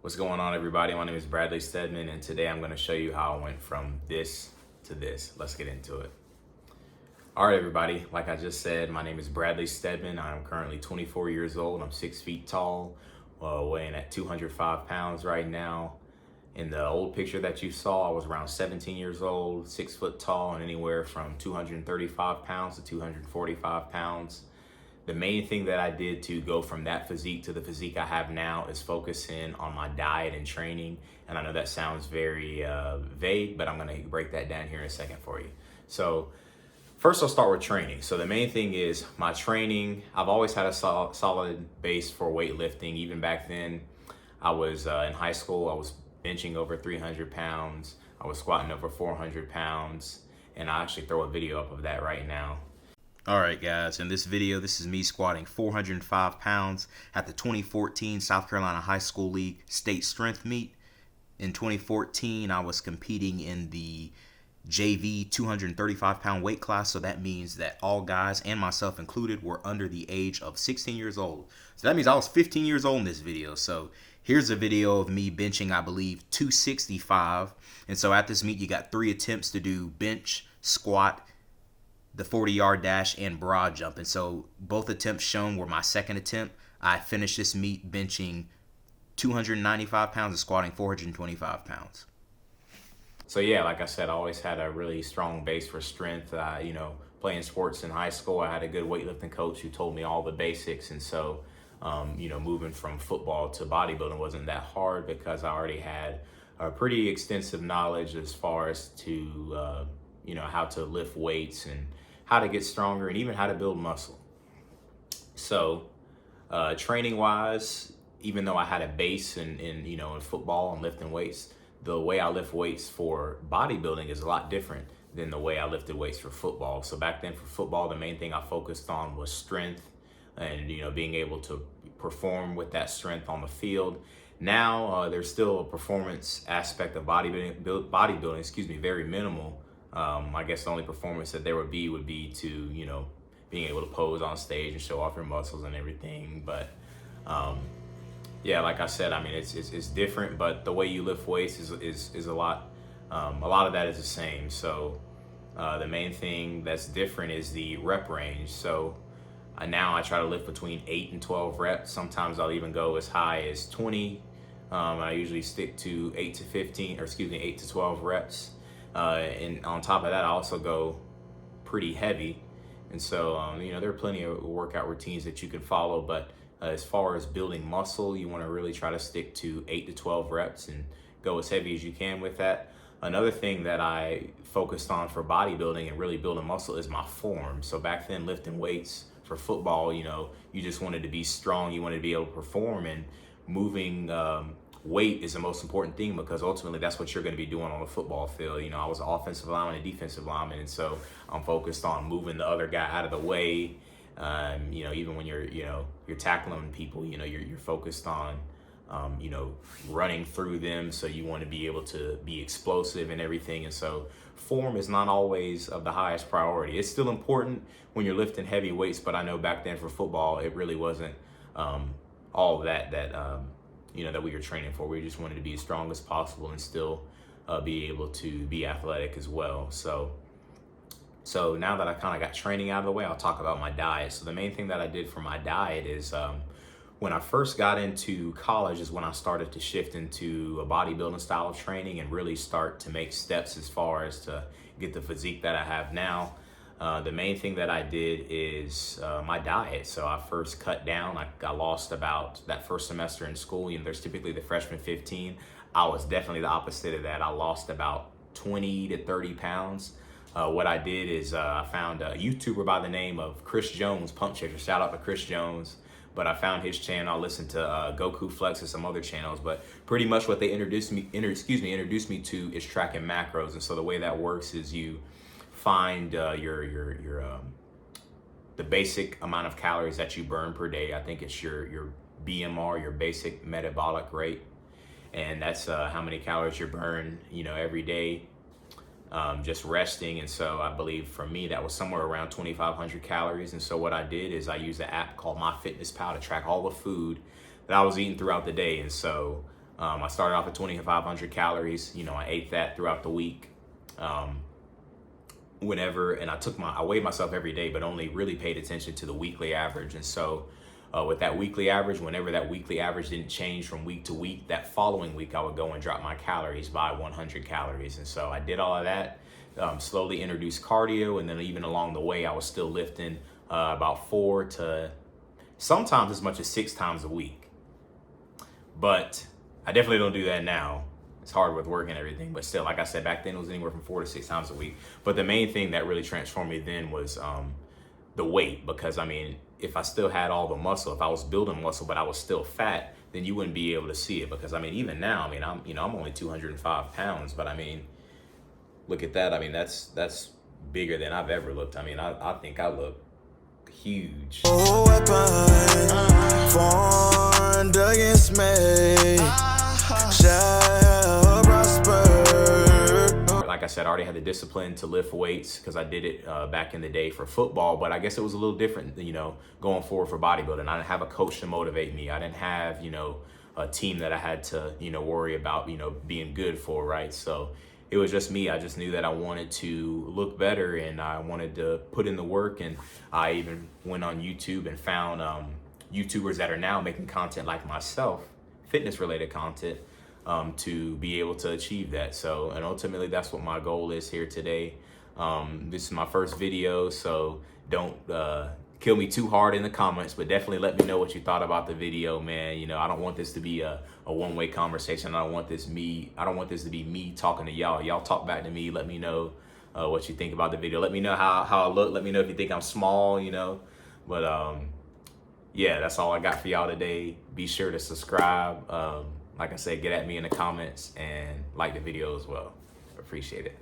What's going on, everybody? My name is Bradly Steadman, and today I'm going to show you how I went from this to this. Let's get into it. All right, everybody, like I just said, my name is Bradly Steadman. I'm currently 24 years old. I'm 6 feet tall, weighing at 205 pounds right now. In the old picture that you saw, I was around 17 years old, 6 foot tall, and anywhere from 235 pounds to 245 pounds. The main thing that I did to go from that physique to the physique I have now is focus in on my diet and training. And I know that sounds very vague, but I'm gonna break that down here in a second for you. So first I'll start with training. So the main thing is my training. I've always had a solid base for weightlifting. Even back then, I was in high school, I was benching over 300 pounds. I was squatting over 400 pounds. And I actually throw a video up of that right now. Alright guys, in this video, this is me squatting 405 pounds at the 2014 South Carolina High School League State Strength Meet. In 2014, I was competing in the JV 235 pound weight class, so that means that all guys, and myself included, were under the age of 16 years old. So that means I was 15 years old in this video. So here's a video of me benching, I believe, 265. And so at this meet, you got 3 attempts to do bench, squat, the 40-yard dash, and broad jump. And so both attempts shown were my second attempt. I finished this meet benching 295 pounds and squatting 425 pounds. So yeah, like I said, I always had a really strong base for strength. Playing sports in high school, I had a good weightlifting coach who told me all the basics. And so, moving from football to bodybuilding wasn't that hard because I already had a pretty extensive knowledge as far as to, how to lift weights and how to get stronger and even how to build muscle. So training wise, even though I had a base in football and lifting weights, the way I lift weights for bodybuilding is a lot different than the way I lifted weights for football. So back then for football, the main thing I focused on was strength and, being able to perform with that strength on the field. Now there's still a performance aspect of bodybuilding, very minimal. I guess the only performance that there would be to, being able to pose on stage and show off your muscles and everything. But yeah, like I said, I mean, it's different, but the way you lift weights is a lot of that is the same. So the main thing that's different is the rep range. So now I try to lift between 8 and 12 reps. Sometimes I'll even go as high as 20. I usually stick to 8 to 12 reps. And on top of that, I also go pretty heavy. And so, there are plenty of workout routines that you can follow, but as far as building muscle, you want to really try to stick to 8 to 12 reps and go as heavy as you can with that. Another thing that I focused on for bodybuilding and really building muscle is my form. So back then, lifting weights for football, you just wanted to be strong, you wanted to be able to perform, and moving weight is the most important thing because ultimately that's what you're going to be doing on the football field. I was an offensive lineman and defensive lineman, and so I'm focused on moving the other guy out of the way. Even when you're tackling people, you're focused on, running through them. So you want to be able to be explosive and everything. And so form is not always of the highest priority. It's still important when you're lifting heavy weights, but I know back then for football, it really wasn't all that we were training for. We just wanted to be as strong as possible and still be able to be athletic as well. So now that I kind of got training out of the way, I'll talk about my diet. So the main thing that I did for my diet is when I first got into college is when I started to shift into a bodybuilding style of training and really start to make steps as far as to get the physique that I have now. The main thing that I did is my diet. So I first cut down. I lost about that first semester in school. There's typically the freshman 15. I was definitely the opposite of that. I lost about 20 to 30 pounds. What I did is I found a YouTuber by the name of Chris Jones, Pump Chaser. Shout out to Chris Jones. But I found his channel. I listened to Goku Flex and some other channels. But pretty much what they introduced me to is tracking macros. And so the way that works is you find the basic amount of calories that you burn per day. I think it's your BMR, your basic metabolic rate, and that's how many calories you burn, every day, just resting. And so I believe for me that was somewhere around 2,500 calories. And so what I did is I used an app called MyFitnessPal to track all the food that I was eating throughout the day. And so I started off at 2,500 calories. You know, I ate that throughout the week. And I weighed myself every day, but only really paid attention to the weekly average. And so with that weekly average, whenever that weekly average didn't change from week to week, that following week I would go and drop my calories by 100 calories. And so I did all of that, slowly introduced cardio, and then even along the way I was still lifting about 4 to sometimes as much as 6 times a week. But I definitely don't do that now. It's hard with work and everything, but still, like I said, back then it was anywhere from 4 to 6 times a week. But the main thing that really transformed me then was the weight, because I mean, if I still had all the muscle, if I was building muscle but I was still fat, then you wouldn't be able to see it. Because I mean, even now, I mean, I'm only 205 pounds, but I mean, look at that. I mean, that's bigger than I've ever looked. I mean, I think I look huge. Oh, weapon formed against me shall prosper. Like I said, I already had the discipline to lift weights because I did it back in the day for football, but I guess it was a little different, you know, going forward for bodybuilding. I didn't have a coach to motivate me. I didn't have, you know, a team that I had to, you know, worry about, you know, being good for, right? So it was just me. I just knew that I wanted to look better and I wanted to put in the work. And I even went on YouTube and found YouTubers that are now making content like myself, fitness related content, to be able to achieve that. So, and ultimately that's what my goal is here today. This is my first video, so don't kill me too hard in the comments, but definitely let me know what you thought about the video, man. You know, I don't want this to be a one-way conversation. I don't want this to be me talking to y'all. Y'all talk back to me. Let me know what you think about the video. Let me know how I look. Let me know if you think I'm small, you know. But yeah, that's all I got for y'all today. Be sure to subscribe. Like I said, get at me in the comments and like the video as well. Appreciate it.